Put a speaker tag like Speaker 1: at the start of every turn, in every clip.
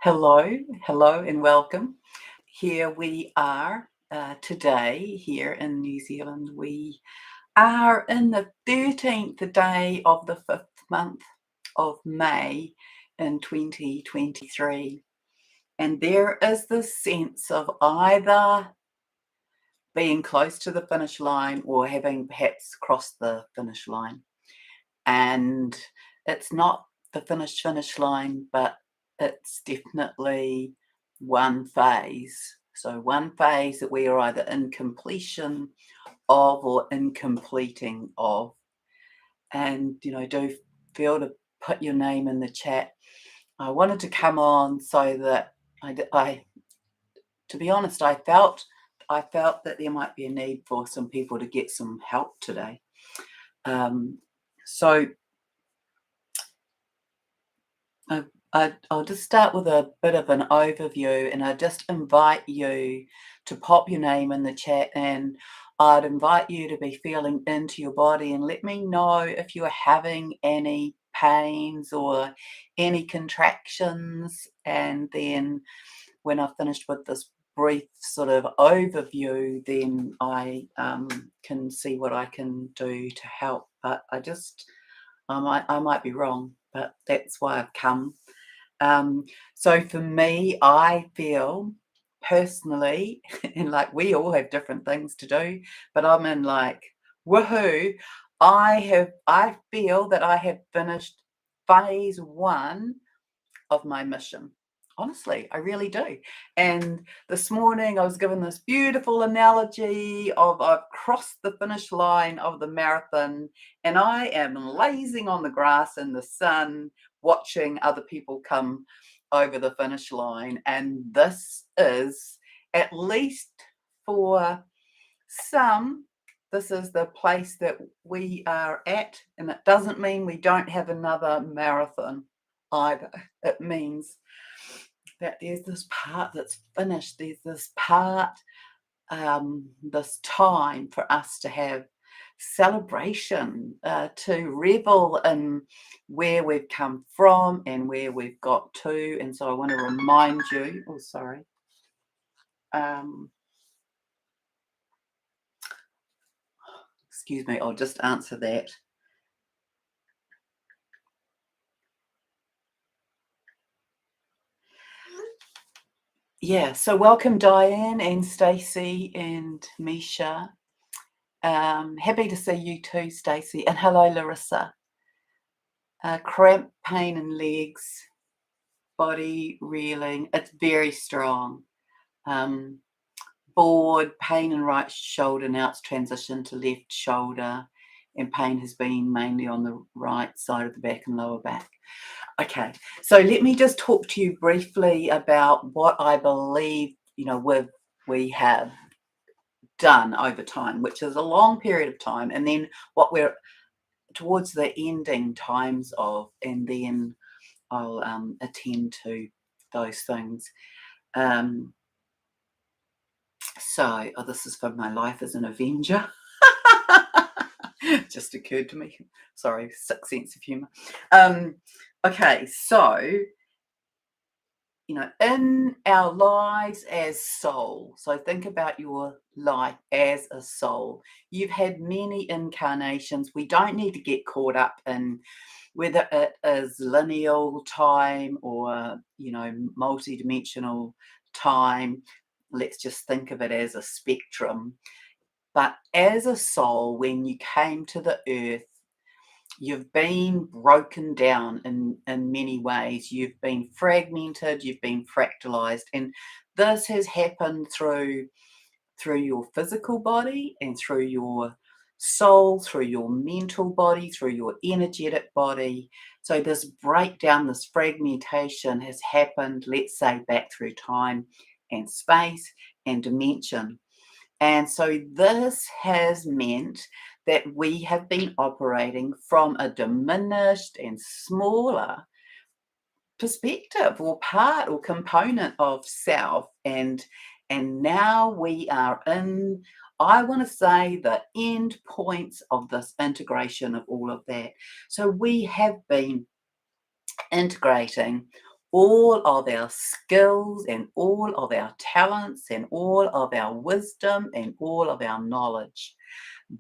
Speaker 1: Hello, and welcome. Here we are today, here in New Zealand. We are in the 13th day of the 5th month of May in 2023. And there is this sense of either being close to the finish line or having perhaps crossed the finish line. And it's not the finish line, but it's definitely one phase. So one phase that we are either in completion of or in completing of. And, do feel to put your name in the chat. I wanted to come on so that to be honest, I felt that there might be a need for some people to get some help today. So I'll just start with a bit of an overview, and I just invite you to pop your name in the chat, and I'd invite you to be feeling into your body and let me know if you're having any pains or any contractions. And then when I've finished with this brief sort of overview, then I can see what I can do to help. But I might be wrong, but that's why I've come. So for me, I feel personally, and like we all have different things to do, but I'm in like, woohoo, I feel that I have finished phase 1 of my mission. Honestly, I really do. And this morning I was given this beautiful analogy of I've crossed the finish line of the marathon and I am lazing on the grass in the sun, watching other people come over the finish line. And this is, at least for some, this is the place that we are at. And it doesn't mean we don't have another marathon either. It means that there's this part that's finished. There's this part, this time for us to have celebration, to revel in where we've come from and where we've got to. And so I want to remind you, excuse me, I'll just answer that. Yeah, so welcome Diane and Stacey and Misha. Happy to see you too, Stacey, and hello Larissa. Cramp, pain in legs, body reeling, it's very strong. Bored, pain in right shoulder, now it's transitioned to left shoulder, and pain has been mainly on the right side of the back and lower back. Okay, so let me just talk to you briefly about what I believe, we have done over time, which is a long period of time, and then what we're towards the ending times of, and then I'll attend to those things. This is for my life as an Avenger. Just occurred to me. Sorry, sick sense of humour. Okay, so in our lives as soul, so think about your life as a soul. You've had many incarnations. We don't need to get caught up in whether it is lineal time or, multidimensional time. Let's just think of it as a spectrum. But as a soul, when you came to the earth, you've been broken down in many ways. You've been fragmented, you've been fractalized, and this has happened through your physical body and through your soul, through your mental body, through your energetic body. So this breakdown, this fragmentation has happened, let's say, back through time and space and dimension. And so this has meant that we have been operating from a diminished and smaller perspective or part or component of self. And now we are in, I want to say, the end points of this integration of all of that. So we have been integrating all of our skills and all of our talents and all of our wisdom and all of our knowledge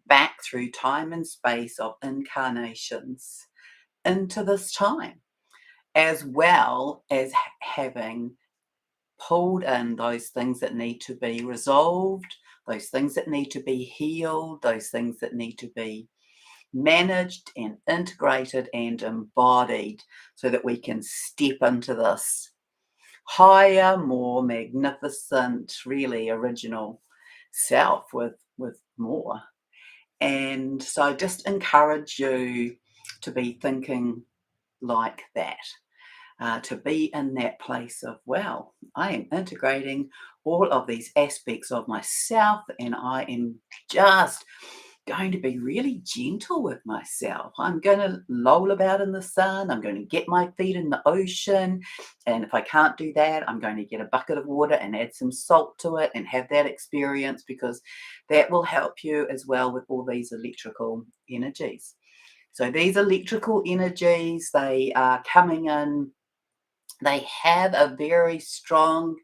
Speaker 1: back through time and space of incarnations into this time, as well as having pulled in those things that need to be resolved, those things that need to be healed, those things that need to be managed and integrated and embodied so that we can step into this higher, more magnificent, really original self with more. And so I just encourage you to be thinking like that. To be in that place of, well, I am integrating all of these aspects of myself and I am just going to be really gentle with myself. I'm going to loll about in the sun. I'm going to get my feet in the ocean. And if I can't do that, I'm going to get a bucket of water and add some salt to it and have that experience, because that will help you as well with all these electrical energies. So these electrical energies, they are coming in. They have a very strong,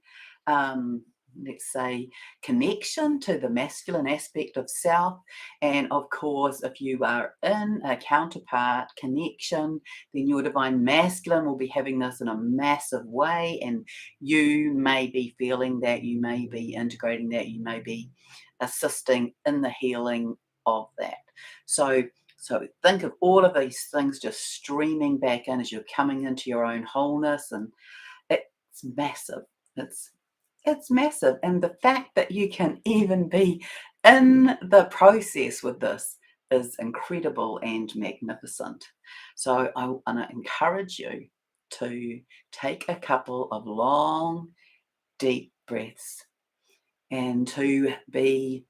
Speaker 1: let's say, connection to the masculine aspect of self. And of course, if you are in a counterpart connection, then your divine masculine will be having this in a massive way. And you may be feeling that, you may be integrating that, you may be assisting in the healing of that. So think of all of these things just streaming back in as you're coming into your own wholeness, and it's massive. It's massive. And the fact that you can even be in the process with this is incredible and magnificent. So I want to encourage you to take a couple of long, deep breaths and to be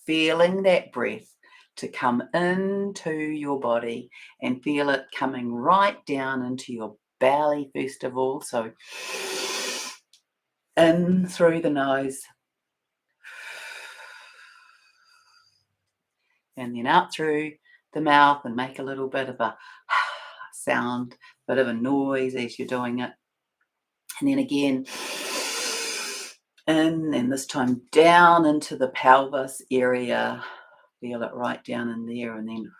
Speaker 1: feeling that breath to come into your body and feel it coming right down into your belly first of all. So in through the nose and then out through the mouth, and make a little bit of a sound, bit of a noise as you're doing it. And then again, in, and this time down into the pelvis area. Feel it right down in there, and then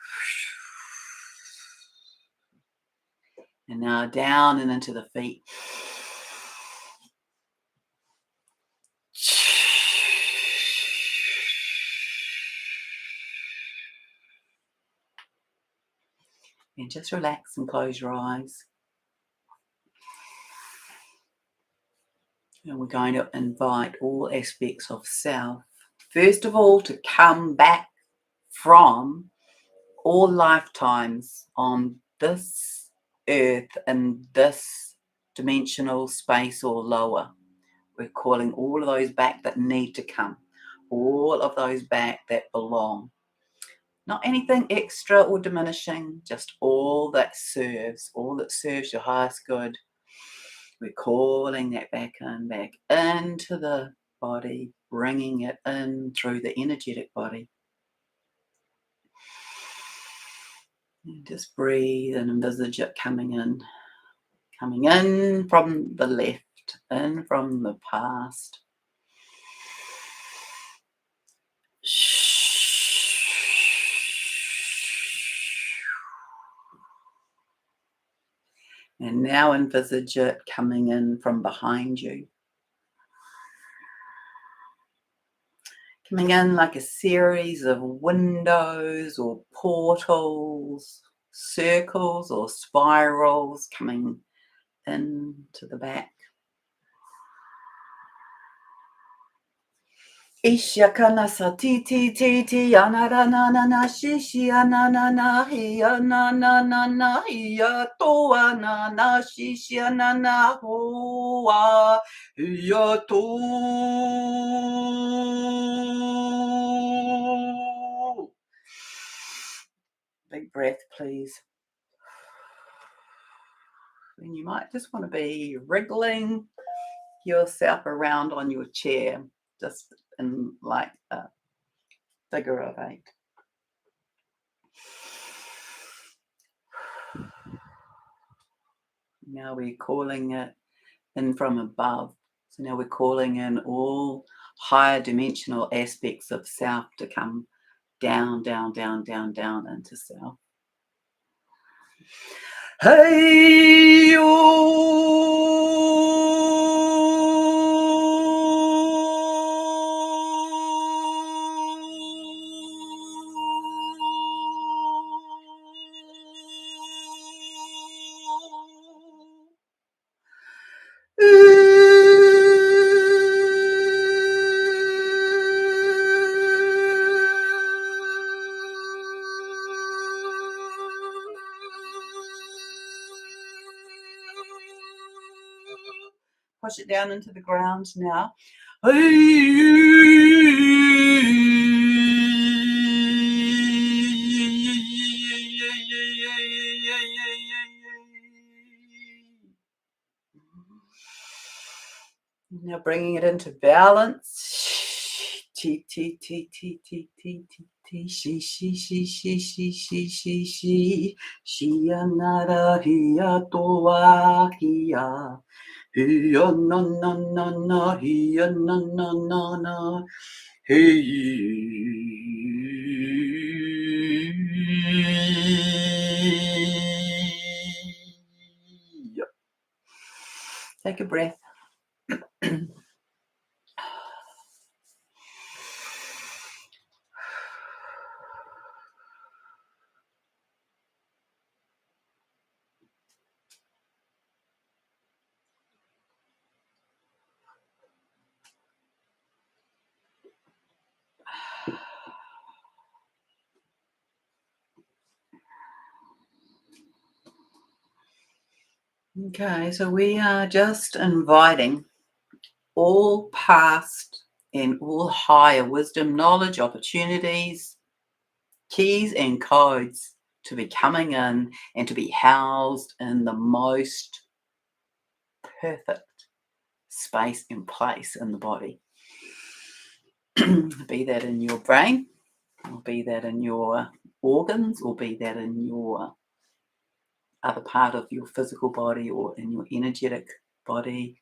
Speaker 1: and now down and into the feet. And just relax and close your eyes. And we're going to invite all aspects of self, first of all, to come back from all lifetimes on this earth in this dimensional space or lower. We're calling all of those back that need to come, all of those back that belong. Not anything extra or diminishing, just all that serves your highest good. We're calling that back into the body, bringing it in through the energetic body. And just breathe and envisage it coming in from the left, in from the past. And now envisage it coming in from behind you. Coming in like a series of windows or portals, circles or spirals coming into the back. Ishakana satiti titi anarana na shishi anana hiya na na hiya to anana shishi anana hoa hiya to. Big breath, please. And you might just want to be wriggling yourself around on your chair, just in like a figure of 8. Now we're calling it in from above. So now we're calling in all higher dimensional aspects of self to come down, down, down, down, down into self. Hey, push it down into the ground now. Now bringing it into balance. Ti ti ti ti ti ti ti ti shi shi shi shi shi shi shi shi shia nara hia toa hia hia na na na na hia na na na na hey. Take a breath. Okay, so we are just inviting all past and all higher wisdom, knowledge, opportunities, keys and codes to be coming in and to be housed in the most perfect space and place in the body. Be that in your brain, or be that in your organs, or be that in your other part of your physical body or in your energetic body.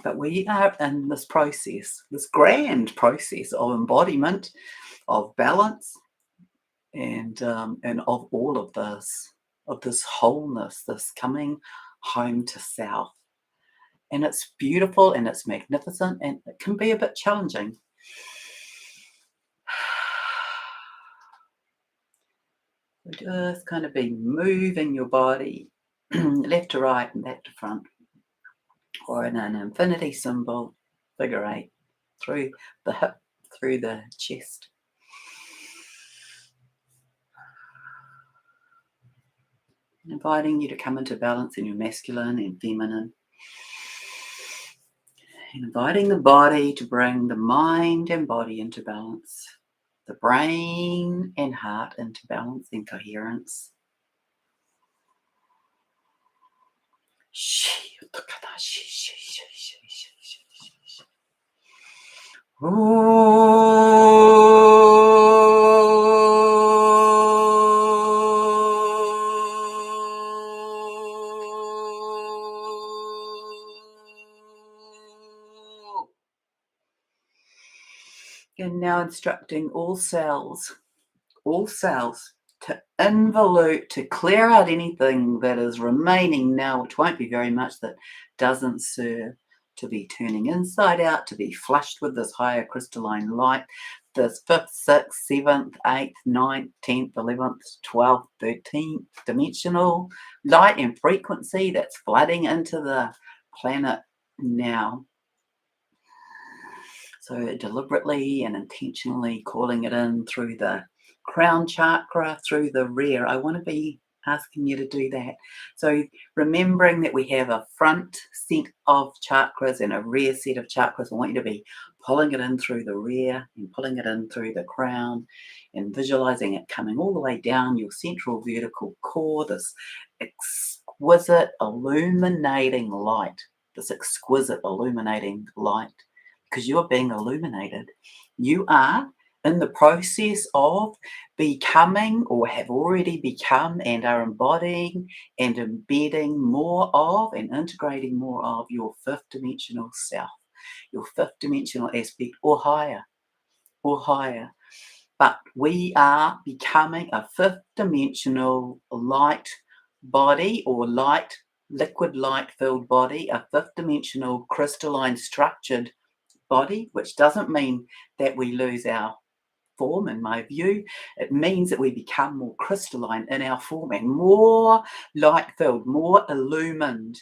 Speaker 1: But we are in this process, this grand process of embodiment, of balance, and of all of this wholeness, this coming home to self. And it's beautiful and it's magnificent, and it can be a bit challenging. Just kind of be moving your body left to right and back to front, or in an infinity symbol, figure 8, through the hip, through the chest. Inviting you to come into balance in your masculine and feminine. And inviting the body to bring the mind and body into balance. The brain and heart into balance and coherence. And now instructing all cells to involute, to clear out anything that is remaining now, which won't be very much, that doesn't serve, to be turning inside out, to be flushed with this higher crystalline light, this 5th, 6th, 7th, 8th, 9th, 10th, 11th, 12th, 13th dimensional light and frequency that's flooding into the planet now. So deliberately and intentionally calling it in through the crown chakra, through the rear. I want to be asking you to do that. So remembering that we have a front set of chakras and a rear set of chakras, I want you to be pulling it in through the rear and pulling it in through the crown and visualizing it coming all the way down your central vertical core, this exquisite illuminating light, because you're being illuminated. You are in the process of becoming or have already become and are embodying and embedding more of and integrating more of your fifth dimensional self, your fifth dimensional aspect or higher, or higher. But we are becoming a fifth dimensional light body or light, liquid light filled body, a fifth dimensional crystalline structured body, which doesn't mean that we lose our form, in my view. It means that we become more crystalline in our form and more light filled, more illumined.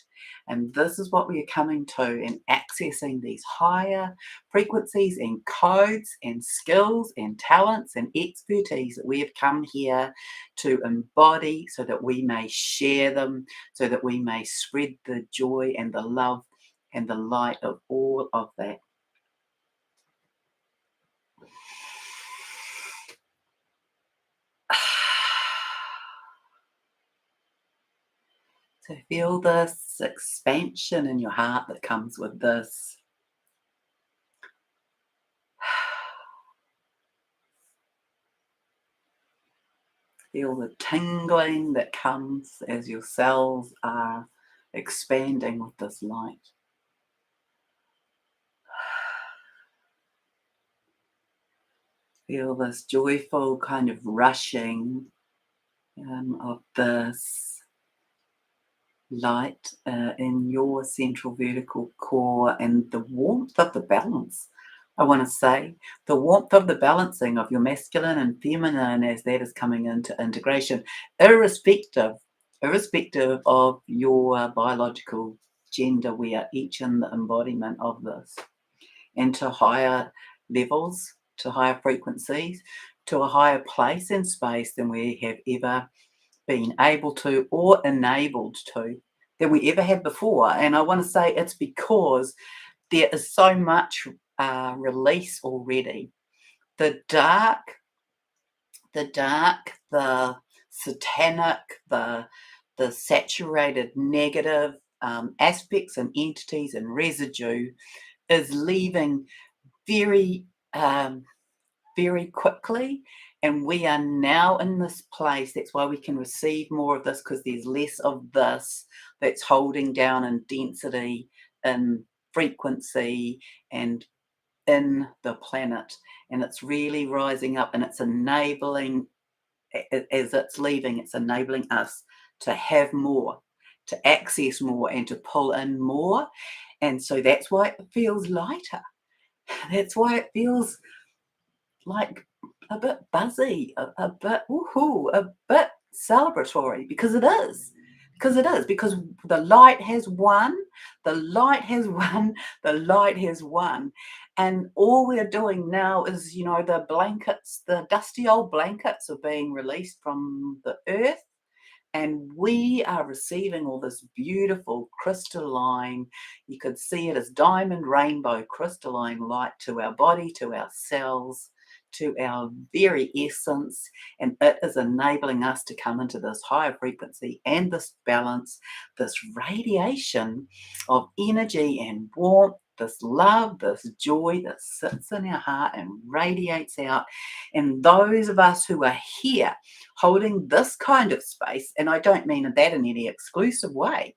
Speaker 1: And this is what we are coming to and accessing these higher frequencies and codes and skills and talents and expertise that we have come here to embody so that we may share them, so that we may spread the joy and the love and the light of all of that. So feel this expansion in your heart that comes with this. Feel the tingling that comes as your cells are expanding with this light. Feel this joyful kind of rushing of this light in your central vertical core and the warmth of the balance. I want to say the warmth of the balancing of your masculine and feminine as that is coming into integration, irrespective of your biological gender. We are each in the embodiment of this, and to higher levels, to higher frequencies, to a higher place in space than we have ever been able to or enabled to than we ever had before. And I want to say it's because there is so much release already. The dark, the satanic, the saturated negative aspects and entities and residue is leaving very very quickly, and we are now in this place. That's why we can receive more of this, because there's less of this that's holding down in density, in frequency, and in the planet, and it's really rising up, and it's enabling, as it's leaving, it's enabling us to have more, to access more, and to pull in more. And so that's why it feels lighter. That's why it feels like a bit buzzy, a bit woohoo, a bit celebratory, because it is. Because the light has won, the light has won, the light has won. And all we're doing now is, the blankets, the dusty old blankets are being released from the earth, and we are receiving all this beautiful crystalline, you could see it as diamond rainbow crystalline light to our body, to our cells, to our very essence, and it is enabling us to come into this higher frequency and this balance, this radiation of energy and warmth, this love, this joy that sits in our heart and radiates out. And those of us who are here holding this kind of space, and I don't mean that in any exclusive way,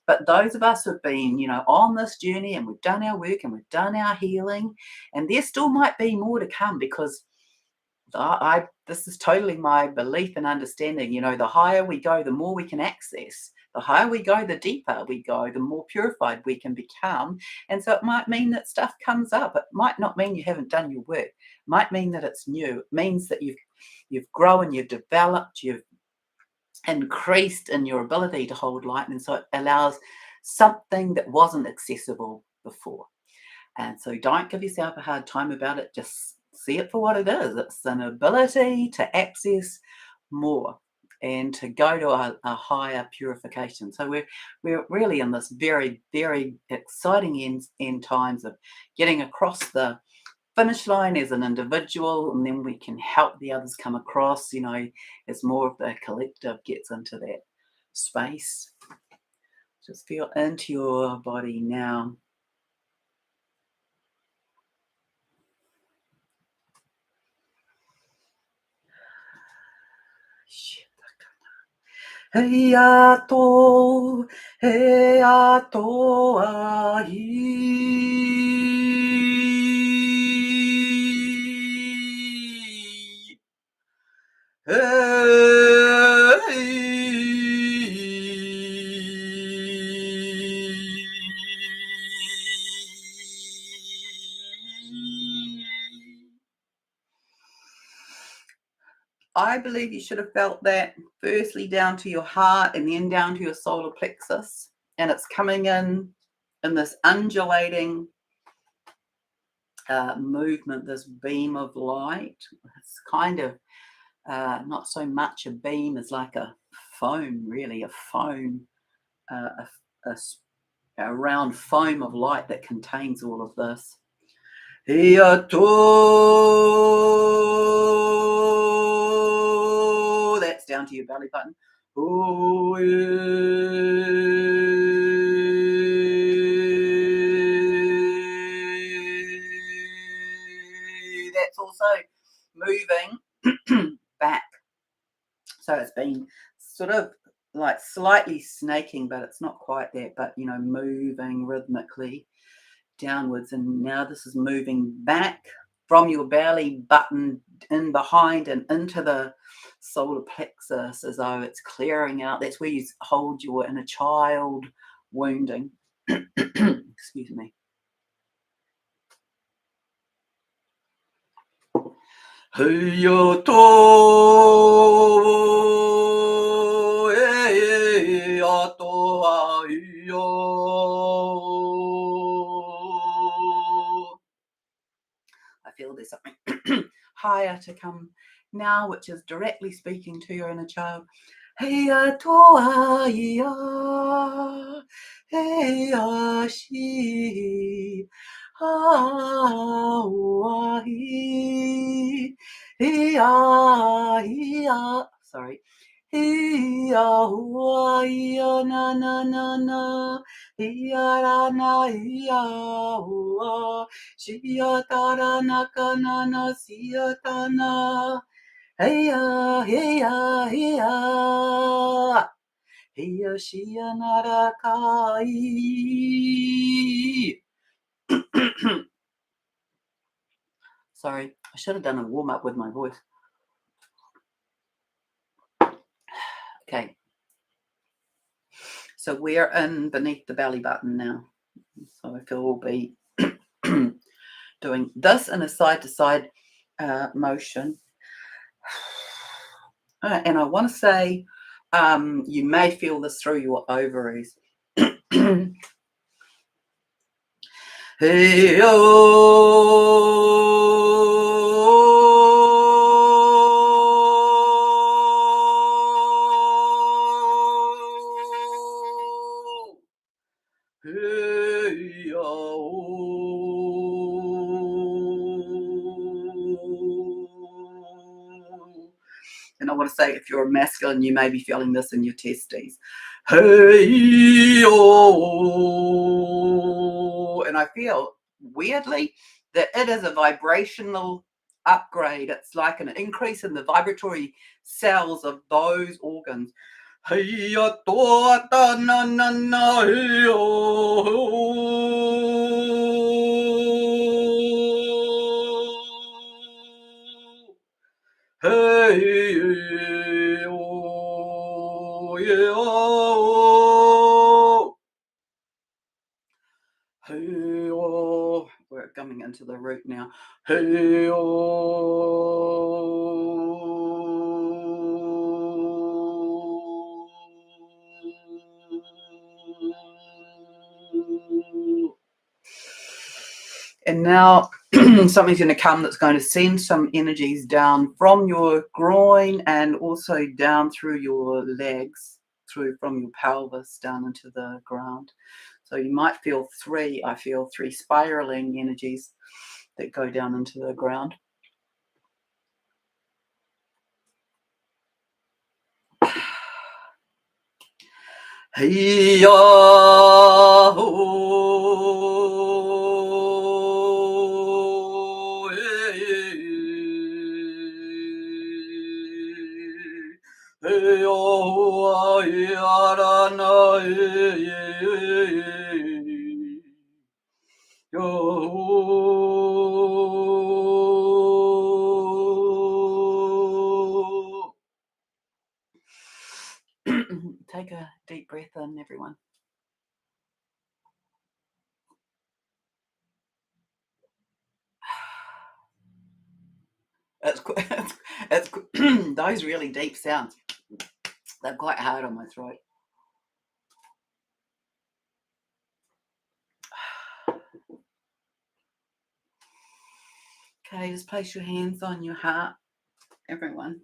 Speaker 1: but those of us who've been, on this journey, and we've done our work and we've done our healing, and there still might be more to come, because this is totally my belief and understanding. The higher we go, the more we can access. The higher we go, the deeper we go, the more purified we can become. And so it might mean that stuff comes up. It might not mean you haven't done your work. It might mean that it's new. It means that you've grown, you've developed, you've increased in your ability to hold light. And so it allows something that wasn't accessible before. And so don't give yourself a hard time about it. Just see it for what it is. It's an ability to access more and to go to a higher purification. So we're really in this very, very exciting end times of getting across the finish line as an individual, and then we can help the others come across, as more of the collective gets into that space. Just feel into your body now. Hei ato, hei ato ahi. I believe you should have felt that firstly down to your heart and then down to your solar plexus. And it's coming in this undulating movement, this beam of light. It's kind of not so much a beam as like a foam, really, a foam, a round foam of light that contains all of this. That's down to your belly button. That's also moving back. So it's been sort of like slightly snaking, but it's not quite that, but moving rhythmically downwards. And now this is moving back from your belly button in behind and into the solar plexus, as though it's clearing out. That's where you hold your inner child wounding. Excuse me. I feel there's something higher to come now, which is directly speaking to your inner child. Heia toa ia, heia shi, hawahi, heia, sorry. Heia hua ia na na na na, heia ra na heia hua, shia tara naka na na sia tana. Heya, heya, heya. Heya, shia narakai. Sorry, I should have done a warm up with my voice. Okay. So we're in beneath the belly button now. So I feel we'll be doing this in a side to side motion. And I want to say you may feel this through your ovaries. Hey, and I want to say, if you're a masculine, you may be feeling this in your testes. Hey, oh. And I feel, weirdly, that it is a vibrational upgrade. It's like an increase in the vibratory cells of those organs. Hey, na na na, hey, hey, oh, yeah, oh. Hey, oh. We're coming into the root now. Hey, oh. And now something's going to come that's going to send some energies down from your groin and also down through your legs, from your pelvis down into the ground. So you might feel three, I feel three spiraling energies that go down into the ground. Hey, Take a deep breath in, everyone. It's those really deep sounds. They're quite hard on my throat. Okay, just place your hands on your heart, everyone.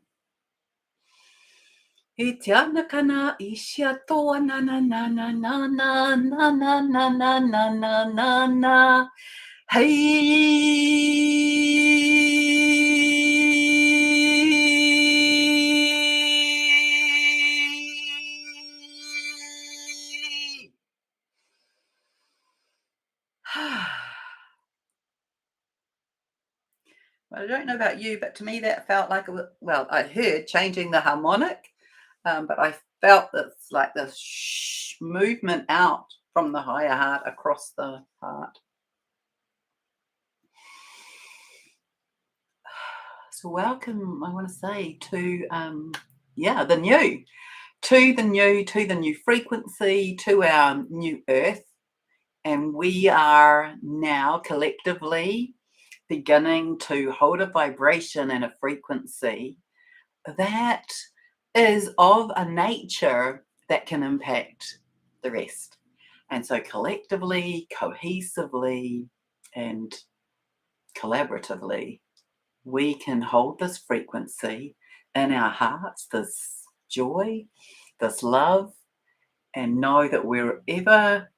Speaker 1: I tiana kana ishia toa na na na na na na na na na na na na na na. Well, I don't know about you, but to me that felt like well, I heard changing the harmonic, but I felt this like this movement out from the higher heart across the heart. So welcome, I want to say, to the new, to the new frequency, to our new earth. And we are now collectively beginning to hold a vibration and a frequency that is of a nature that can impact the rest. And so collectively, cohesively, and collaboratively, we can hold this frequency in our hearts, this joy, this love, and know that wherever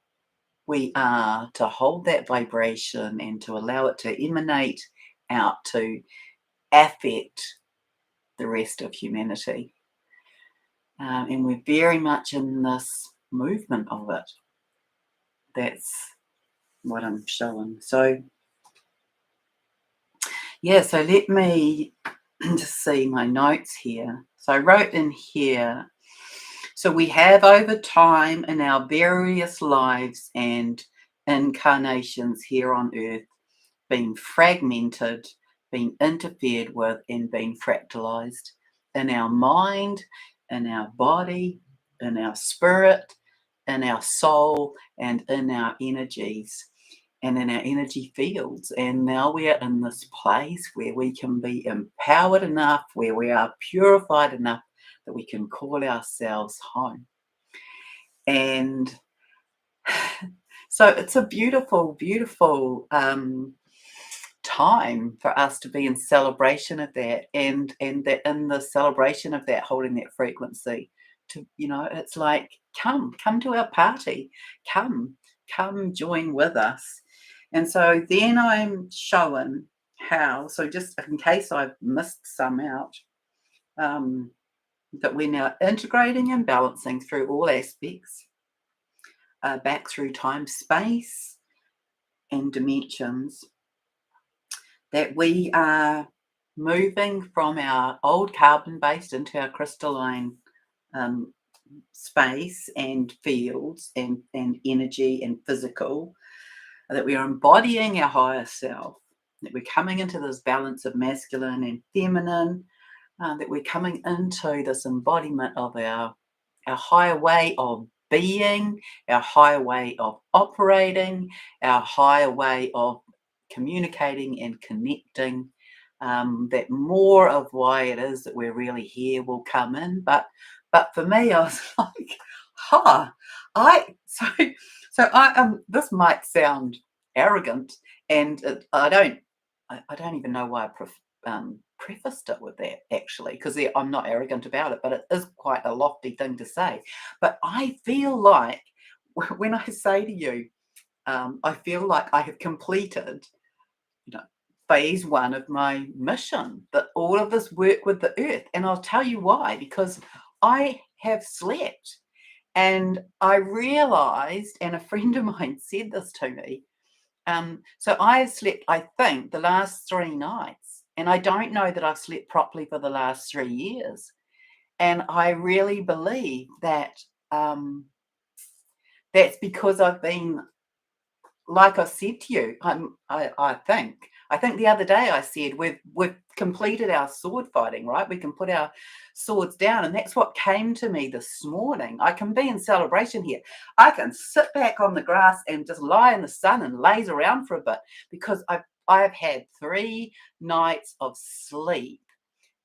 Speaker 1: we are, to hold that vibration and to allow it to emanate out to affect the rest of humanity. And we're very much in this movement of it. That's what I'm showing. So, yeah, so let me just see my notes here. So I wrote in here, so we have over time in our various lives and incarnations here on earth been fragmented, been interfered with, and been fractalized in our mind, in our body, in our spirit, in our soul, and in our energies and in our energy fields. And now we are in this place where we can be empowered enough, where we are purified enough that we can call ourselves home. And so it's a beautiful, beautiful time for us to be in celebration of that, and that in the celebration of that, holding that frequency. To, it's like, come to our party, come join with us. And so then I'm showing how, so just in case I've missed some out, that we're now integrating and balancing through all aspects, back through time, space, and dimensions, that we are moving from our old carbon-based into our crystalline space and fields and energy and physical, that we are embodying our higher self, that we're coming into this balance of masculine and feminine, that we're coming into this embodiment of our higher way of being, our higher way of operating, our higher way of communicating and connecting, that more of why it is that we're really here will come in. But for me, I was like, this might sound arrogant, and I don't even know why I prefaced it with that, actually, because I'm not arrogant about it, but it is quite a lofty thing to say. But I feel like when I say to you, I feel like I have completed, phase one of my mission, that all of this work with the earth. And I'll tell you why, because I have slept, and I realized, and a friend of mine said this to me, so I have slept, I think, the last 3 nights, and I don't know that I've slept properly for the last 3 years. And I really believe that that's because I've been like I said to you, I think the other day I said we've completed our sword fighting, right? We can put our swords down, and that's what came to me this morning. I can be in celebration here. I can sit back on the grass and just lie in the sun and laze around for a bit because I've had 3 nights of sleep,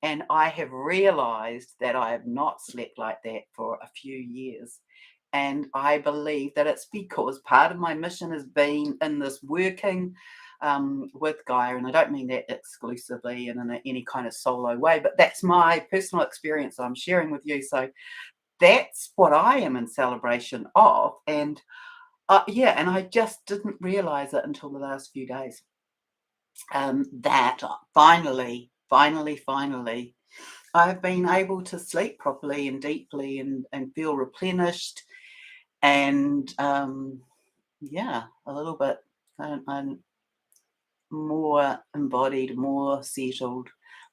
Speaker 1: and I have realized that I have not slept like that for a few years. And I believe that it's because part of my mission has been in this working with Gaia. And I don't mean that exclusively and in any kind of solo way, but that's my personal experience I'm sharing with you. So that's what I am in celebration of. And yeah, and I just didn't realize it until the last few days. That finally, I've been able to sleep properly and deeply and feel replenished and yeah, a little bit I'm more embodied, more settled.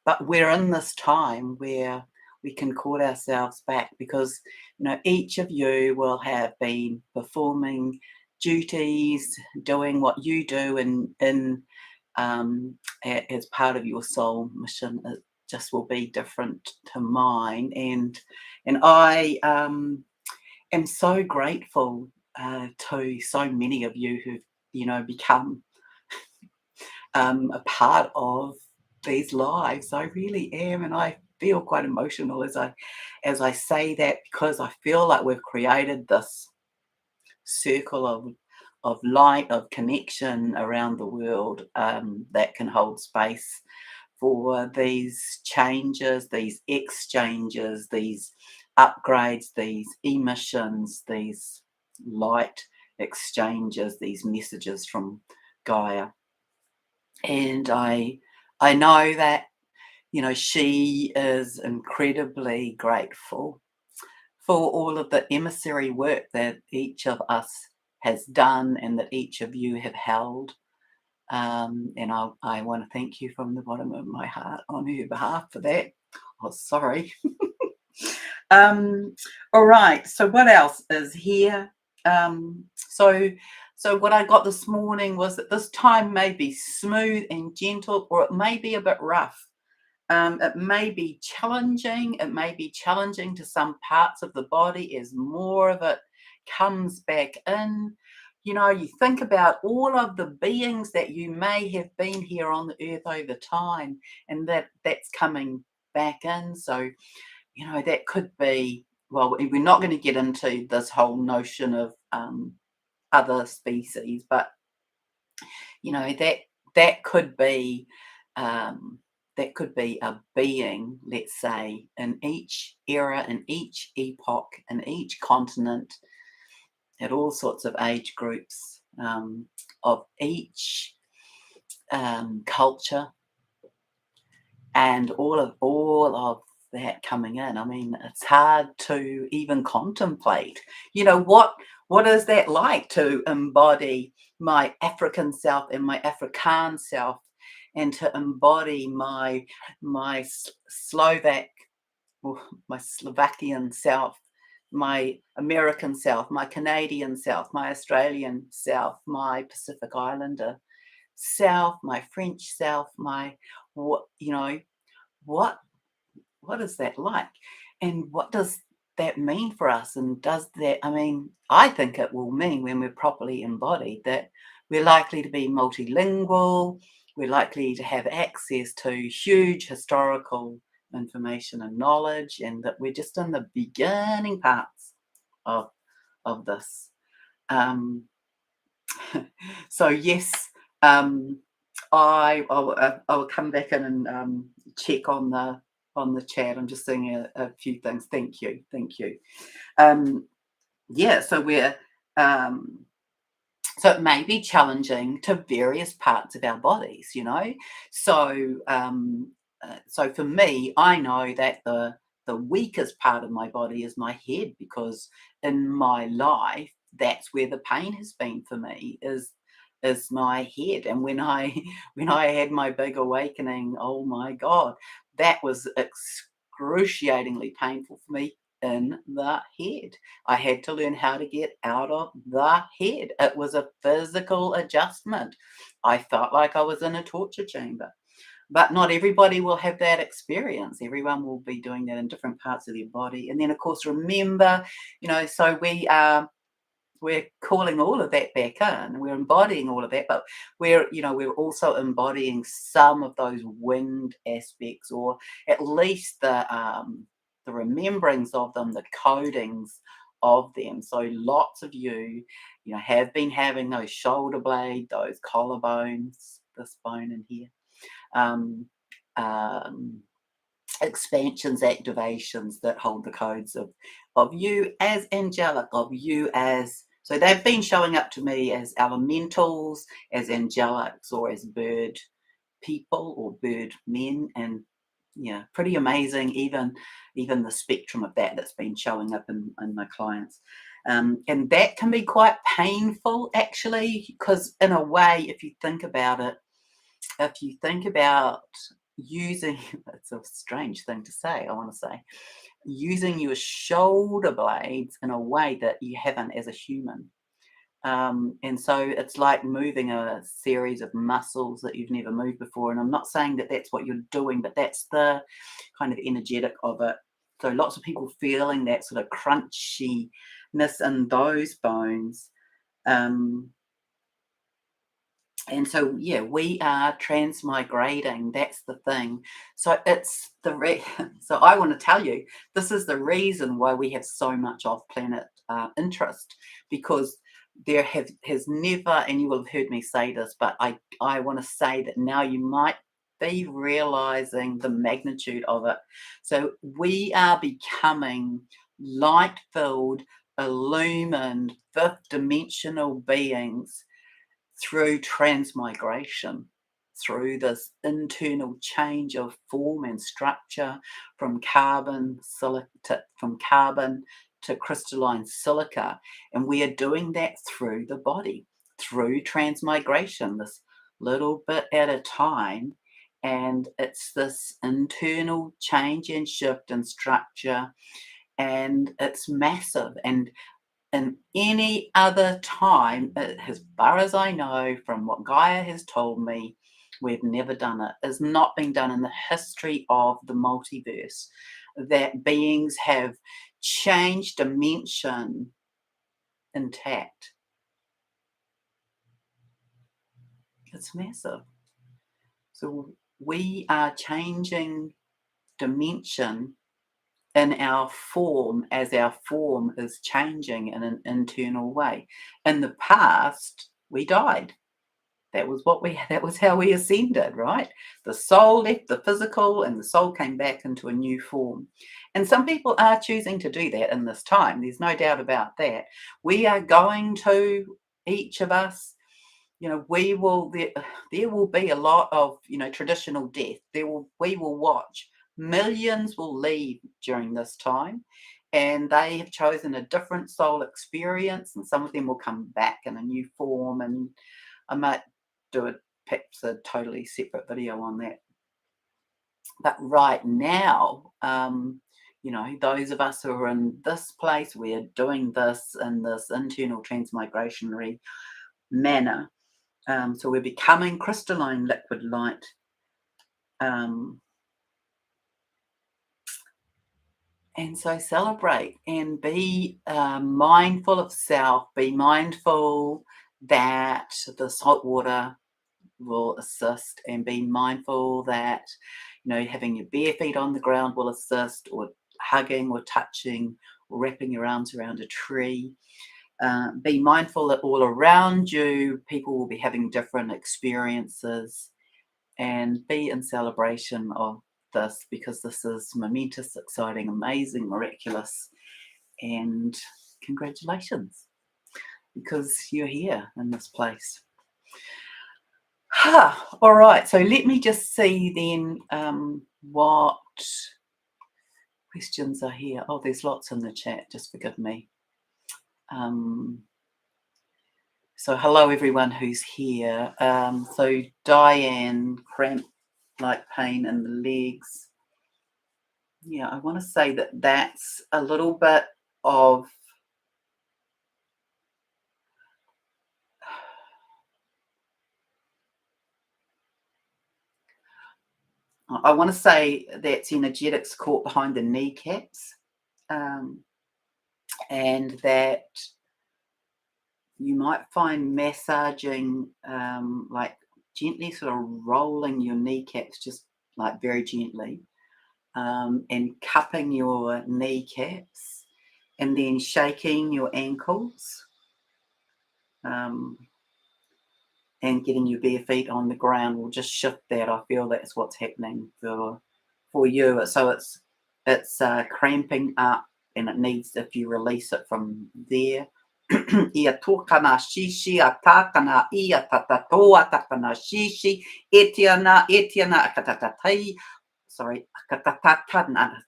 Speaker 1: But we're in this time where we can call ourselves back because each of you will have been performing duties, doing what you do in as part of your soul mission. It just will be different to mine, and I am so grateful to so many of you who've become a part of these lives. I really am, and I feel quite emotional as I say that because I feel like we've created this circle of light, of connection around the world that can hold space for these changes, these exchanges, these upgrades, these emissions, these light exchanges, these messages from Gaia. And I know that she is incredibly grateful for all of the emissary work that each of us has done and that each of you have held. And I want to thank you from the bottom of my heart on her behalf for that. Oh, sorry. All right. So what else is here? So what I got this morning was that this time may be smooth and gentle, or it may be a bit rough. It may be challenging. It may be challenging to some parts of the body as more of it comes back in. You think about all of the beings that you may have been here on the earth over time, and that's coming back in. So, that could be, well, we're not going to get into this whole notion of other species, but, that could be a being, let's say, in each era, in each epoch, in each continent, at all sorts of age groups, of each culture, and all of that coming in. I mean, it's hard to even contemplate. What is that like to embody my African self and my Afrikaans self, and to embody my Slovak, or my Slovakian self, my American self, my Canadian self, my Australian self, my Pacific Islander self, my French self, my what you know what what is that like, and what does that mean for us? And does that, I mean, I think it will mean, when we're properly embodied, that we're likely to be multilingual, we're likely to have access to huge historical information and knowledge, and that we're just in the beginning parts of this. Um, so yes, I will come back in and check on the chat. I'm just seeing a few things. Thank you, thank you. Yeah, so so it may be challenging to various parts of our bodies, So for me, I know that the weakest part of my body is my head, because in my life, that's where the pain has been for me, is my head. And when I when I had my big awakening, oh my God, that was excruciatingly painful for me. in the head. I had to learn how to get out of the head. It was a physical adjustment. I felt like I was in a torture chamber. But not everybody will have that experience. Everyone will be doing that in different parts of their body. And then, of course, remember, so we're calling all of that back in. We're embodying all of that, but we're also embodying some of those winged aspects, or at least the rememberings of them, the codings of them. So lots of you have been having those shoulder blade, those collarbones, this bone in here. Um, um, Expansions, activations that hold the codes of you as angelic, of you as, so they've been showing up to me as elementals, as angelics, or as bird people or bird men. And yeah, pretty amazing, even the spectrum of that's been showing up in my clients. And that can be quite painful, actually, because in a way, if you think about it, if you think about using, it's a strange thing to say, I want to say, using your shoulder blades in a way that you haven't as a human. And so it's like moving a series of muscles that you've never moved before. And I'm not saying that that's what you're doing, but that's the kind of energetic of it. So lots of people feeling that sort of crunchiness in those bones. And so, yeah, we are transmigrating. That's the thing. So it's so I want to tell you, this is the reason why we have so much off-planet interest, because there has never, and you will have heard me say this, but I want to say that now you might be realizing the magnitude of it. So we are becoming light-filled, illumined, fifth dimensional beings through transmigration, through this internal change of form and structure from carbon to crystalline silica. And we are doing that through the body, through transmigration, this little bit at a time. And it's this internal change and shift in structure, and it's massive. And in any other time, as far as I know, from what Gaia has told me, we've never done it. It's not been done in the history of the multiverse, that beings have changed dimension intact. It's massive. So we are changing dimension in our form as our form is changing in an internal way. In the past, we died. That was how we ascended, right? The soul left the physical and the soul came back into a new form. And some people are choosing to do that in this time. There's no doubt about that. We are going to, each of us, we will, there will be a lot of, traditional death. We will watch. Millions will leave during this time, and they have chosen a different soul experience, and some of them will come back in a new form. And I might do perhaps a totally separate video on that. But right now, those of us who are in this place, we're doing this in this internal transmigrationary manner. So we're becoming crystalline liquid light. And so celebrate and be mindful of self. Be mindful that the salt water will assist, and be mindful that having your bare feet on the ground will assist, or hugging or touching or wrapping your arms around a tree. Be mindful that all around you people will be having different experiences, and be in celebration of this, because this is momentous, exciting, amazing, miraculous, and congratulations, because you're here in this place. All right, so let me just see then what questions are here. Oh, there's lots in the chat, just forgive me. So hello everyone who's here. So Diane, cramp like pain in the legs. yeah, I want to say that that's a little bit of, I want to say that's energetics caught behind the kneecaps, um, and that you might find massaging, like gently sort of rolling your kneecaps, just like very gently, and cupping your kneecaps, and then shaking your ankles, um, and getting your bare feet on the ground will just shift that. I feel that's what's happening for you. So it's cramping up, and it needs, if you release it from there. Ia tōkana shishi a tākana ia tatatoa takana shishi etiana akatatai. Sorry, akatatana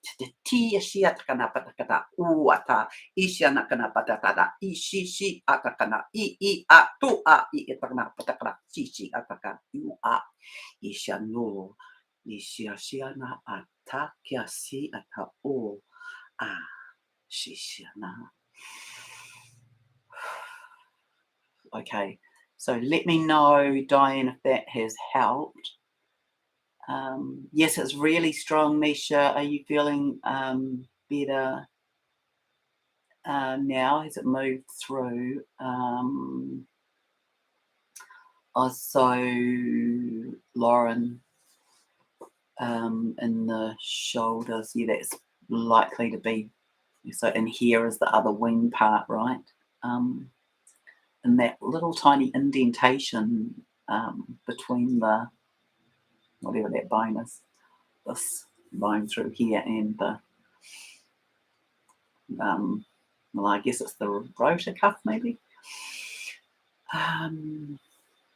Speaker 1: tia shia takana patakata uata ishiana kana patakata ishishi atakana I a to a I etakana patakana shishi ataka you a ishano ishiana atakia si ata o a shishiana. Okay, so let me know, Diane, if that has helped. Yes, it's really strong, Misha. Are you feeling better now? Has it moved through? Also, Lauren, in the shoulders, yeah, that's likely to be. So, in here is the other wing part, right? And that little tiny indentation between the, whatever that bone is, this bone through here and the, well, I guess it's the rotor cuff maybe.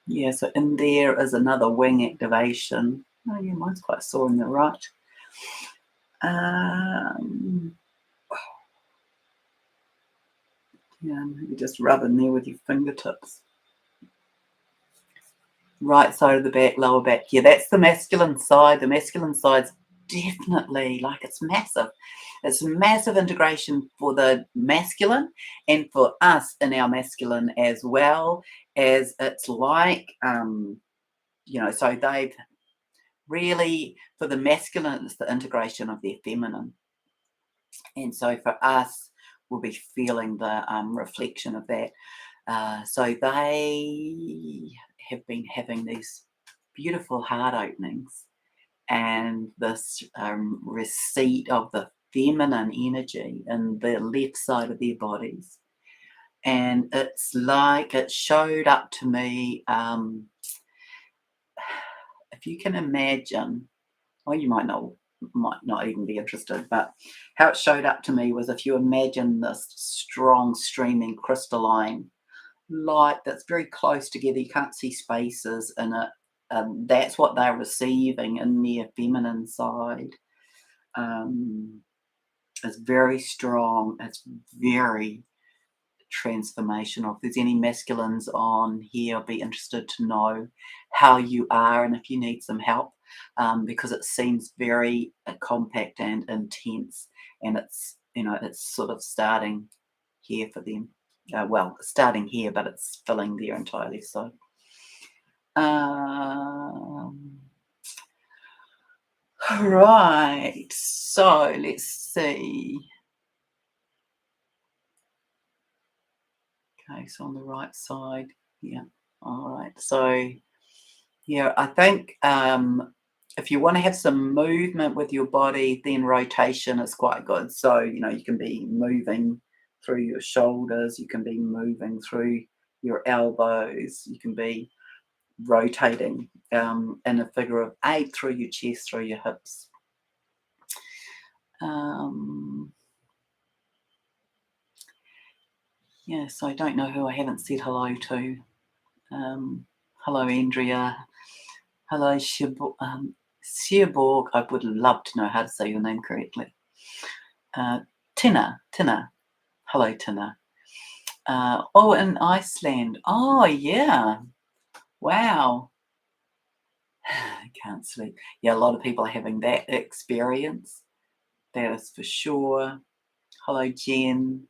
Speaker 1: Yeah, so in there is another wing activation. Oh yeah, mine's quite sore in the right. Yeah, maybe just rub in there with your fingertips. Right side of the back, lower back. Yeah, that's the masculine side. The masculine side's definitely, like, it's massive. It's massive integration for the masculine and for us in our masculine, as well as it's like, so they've really, for the masculine, it's the integration of their feminine. And so for us, we'll be feeling the reflection of that. So they have been having these beautiful heart openings and this receipt of the feminine energy in the left side of their bodies. And it's like it showed up to me, if you can imagine, well, you might not even be interested, but how it showed up to me was, if you imagine this strong, streaming, crystalline light that's very close together, you can't see spaces in it. That's what they're receiving in their feminine side. It's very strong. It's very transformational. If there's any masculines on here, I'd be interested to know how you are and if you need some help, because it seems very compact and intense, and it's sort of starting here for them. Starting here, but it's filling there entirely. So, right. So let's see. Okay, so on the right side, yeah. All right. So, yeah, I think if you want to have some movement with your body, then rotation is quite good. So, you can be moving through your shoulders, you can be moving through your elbows, you can be rotating in a figure of 8 through your chest, through your hips. Yes, I don't know who I haven't said hello to. Hello, Andrea. Hello, Sherborg. I would love to know how to say your name correctly. Tina. Hello, Tina. In Iceland. Oh, yeah. Wow. I can't sleep. Yeah, a lot of people are having that experience. That is for sure. Hello, Jen.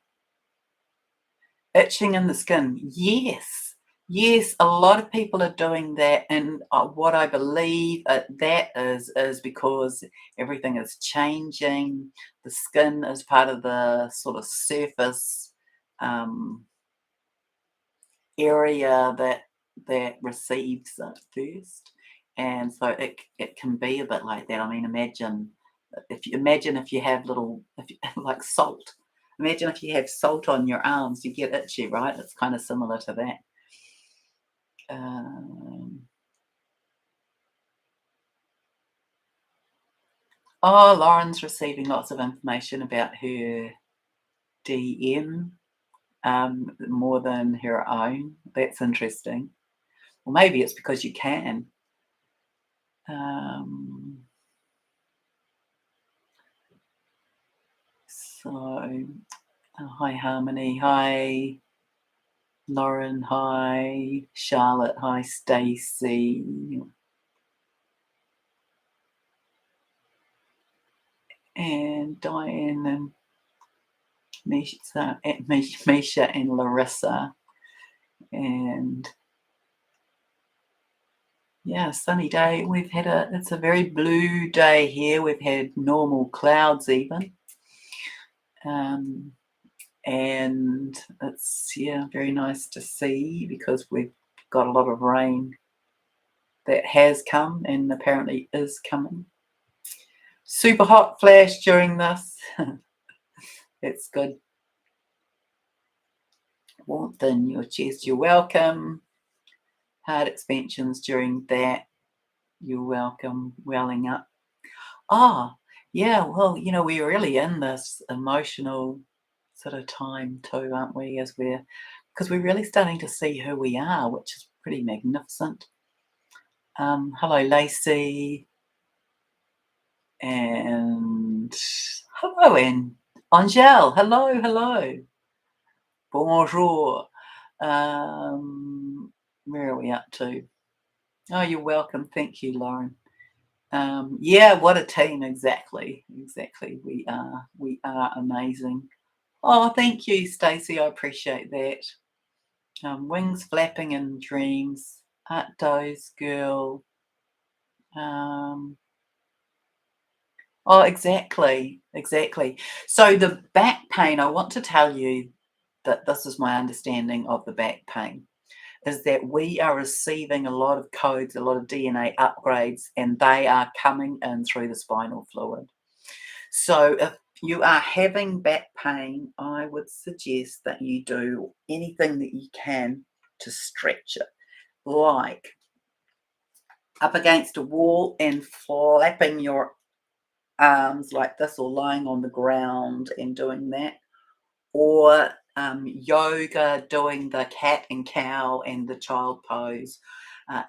Speaker 1: Itching in the skin. Yes. Yes, a lot of people are doing that, and what I believe that is because everything is changing. The skin is part of the sort of surface area that receives it first, and so it can be a bit like that. I mean, imagine if you have like salt. Imagine if you have salt on your arms, you get itchy, right? It's kind of similar to that. Um, oh, Lauren's receiving lots of information about her DM more than her own. That's interesting. Well, maybe it's because you can. So, hi Harmony, hi Lauren, hi Charlotte, hi Stacey. And Diane and Misha and Larissa. And yeah, sunny day. It's a very blue day here. We've had normal clouds even. And it's, very nice to see because we've got a lot of rain that has come and apparently is coming. Super hot flash during this. It's good. Warmth in your chest, you're welcome. Heart expansions during that, you're welcome. Welling up. Yeah, well, we're really in this emotional sort of time too, aren't we? Because we're really starting to see who we are, which is pretty magnificent. Hello, Lacey. And hello, Angel. Hello. Bonjour. Where are we up to? Oh, you're welcome. Thank you, Lauren. Yeah, what a team. Exactly. We are amazing. Oh, thank you, Stacey. I appreciate that. Wings flapping in dreams. Art doze girl. Oh, exactly. So the back pain, I want to tell you that this is my understanding of the back pain, is that we are receiving a lot of codes, a lot of DNA upgrades, and they are coming in through the spinal fluid. So if you are having back pain, I would suggest that you do anything that you can to stretch it, like up against a wall and flapping your arms like this, or lying on the ground and doing that, or yoga, doing the cat and cow and the child pose,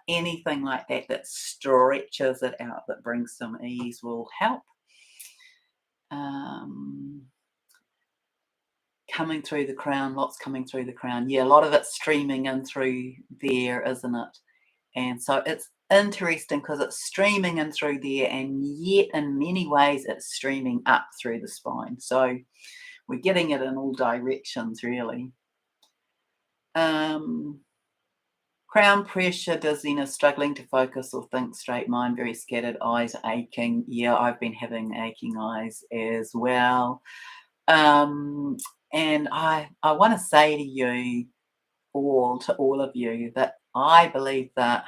Speaker 1: anything like that that stretches it out, that brings some ease, will help. Coming through the crown, lots coming through the crown. Yeah, a lot of it's streaming in through there, isn't it? And so it's interesting because it's streaming in through there, and yet in many ways it's streaming up through the spine. So we're getting it in all directions, really. Crown pressure, dizziness, struggling to focus or think straight, mind very scattered, eyes aching. Yeah, I've been having aching eyes as well. And I want to say to you to all of you, that I believe that,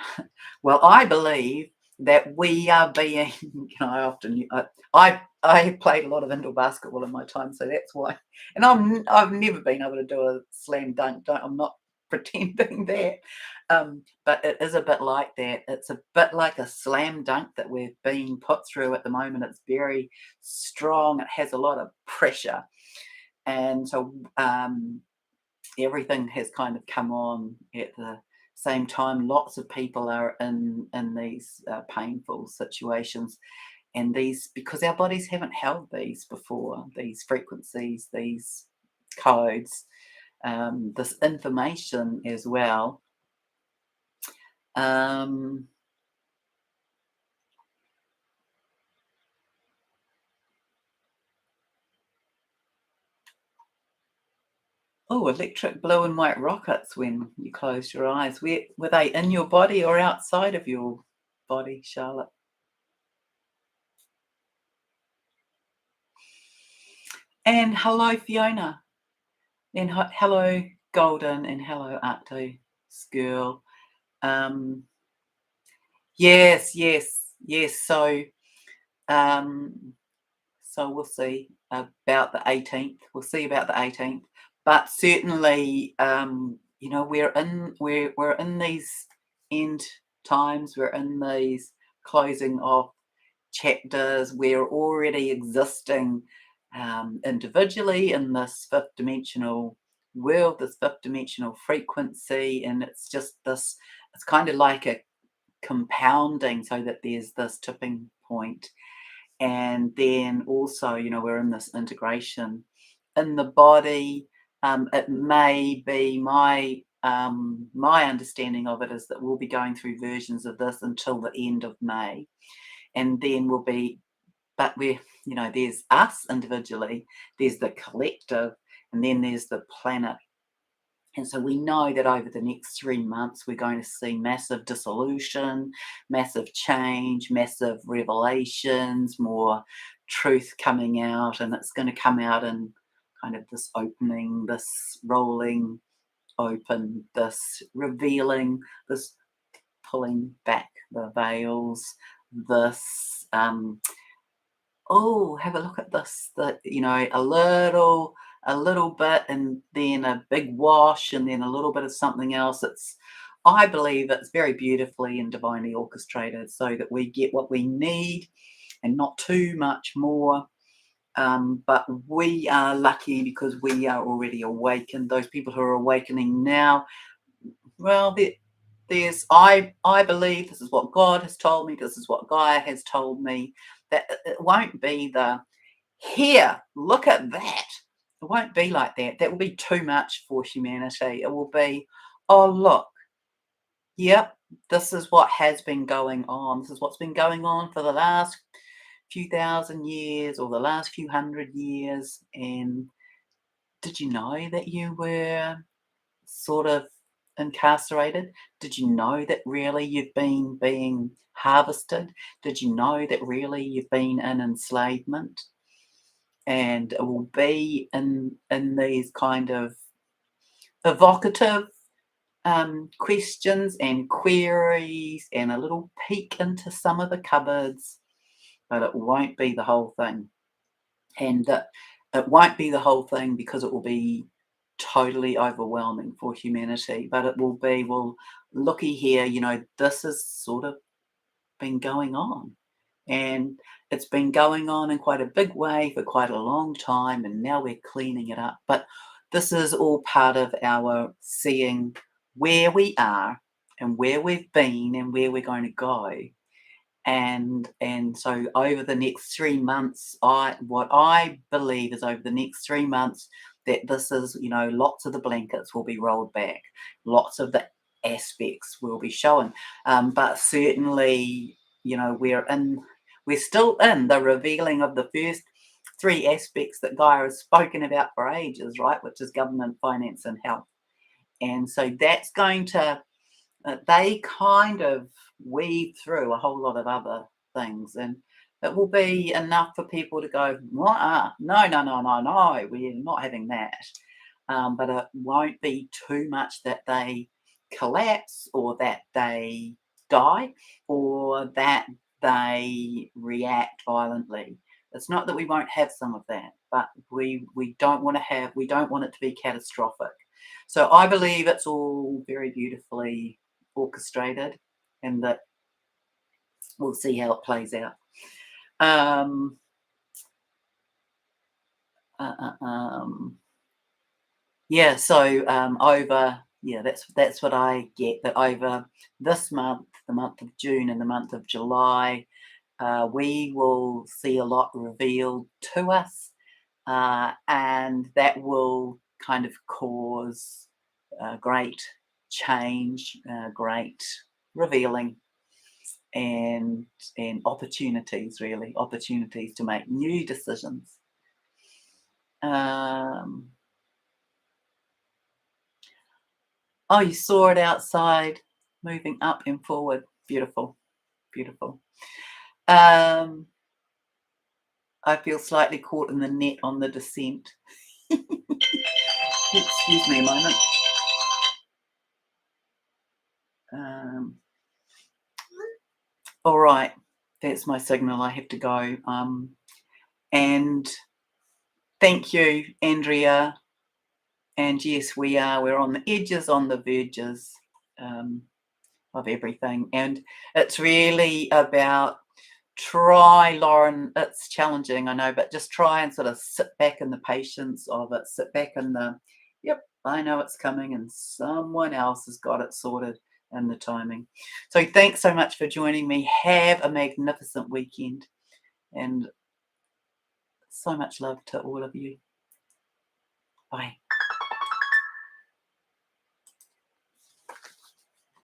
Speaker 1: I believe that we are being, I played a lot of indoor basketball in my time, so that's why. And I've never been able to do a slam dunk. I'm not pretending that, but it is a bit like that. It's a bit like a slam dunk that we're being put through at the moment. It's very strong. It has a lot of pressure, and so everything has kind of come on at the same time. Lots of people are in these painful situations, and these, because our bodies haven't held these before, these frequencies, these codes, this information as well. Oh, electric blue and white rockets when you closed your eyes. Were they in your body or outside of your body, Charlotte? And hello, Fiona. And hello, Golden. And hello, Arcto Skirl. Um, yes, yes, yes. Um, so we'll see about the 18th. We'll see about the 18th. But certainly, we're in these end times. We're in these closing off chapters. We're already existing individually in this fifth dimensional world, this fifth dimensional frequency, and it's just this. It's kind of like a compounding, so that there's this tipping point, and then also, we're in this integration in the body. It may be my understanding of it is that we'll be going through versions of this until the end of May, and then we'll be, but there's us individually, there's the collective, and then there's the planet. And so we know that over the next 3 months, we're going to see massive dissolution, massive change, massive revelations, more truth coming out. And it's going to come out in kind of this opening, this rolling open, this revealing, this pulling back the veils, this oh, have a look at this, that, a little bit, and then a big wash, and then a little bit of something else. I believe it's very beautifully and divinely orchestrated so that we get what we need and not too much more. But we are lucky because we are already awakened. Those people who are awakening now, well, I believe this is what God has told me, this is what Gaia has told me, that it won't be the here, look at that. It won't be like that. That will be too much for humanity. It will be, oh, look, yep, this is what has been going on. This is what's been going on for the last few thousand years or the last few hundred years. And did you know that you were sort of incarcerated? Did you know that really you've been being harvested? Did you know that really you've been in enslavement? And it will be in these kind of evocative questions and queries and a little peek into some of the cupboards, but it won't be the whole thing. And it won't be the whole thing because it will be totally overwhelming for humanity. But it will be, well, looky here, this has sort of been going on. And it's been going on in quite a big way for quite a long time, and now we're cleaning it up. But this is all part of our seeing where we are and where we've been and where we're going to go. And so over the next 3 months, what I believe is over the next 3 months, that this is, lots of the blankets will be rolled back, lots of the aspects will be shown. But certainly, we're still in the revealing of the first three aspects that Gaia has spoken about for ages, right? Which is government, finance, and health. And so that's going to, they kind of weave through a whole lot of other things, and it will be enough for people to go, no, no, no, no, no, we're not having that. But it won't be too much that they collapse or that they die or that they react violently. It's not that we won't have some of that, but we don't want to have, we don't want it to be catastrophic. So I believe it's all very beautifully orchestrated, and that we'll see how it plays out. Um, uh, uh, um, yeah, so that's what I get. That over this month, the month of June and the month of July, we will see a lot revealed to us, and that will kind of cause great change, great revealing, and opportunities, really opportunities to make new decisions. Um, Oh, you saw it outside, moving up and forward. Beautiful, beautiful. I feel slightly caught in the net on the descent. Excuse me a moment. All right, that's my signal. I have to go. And thank you, Andrea. And yes, we're on the edges, on the verges of everything. And it's really about try, Lauren, it's challenging, I know, but just try and sort of sit back in the patience of it, sit back in the, yep, I know it's coming and someone else has got it sorted in the timing. So thanks so much for joining me. Have a magnificent weekend and so much love to all of you. Bye.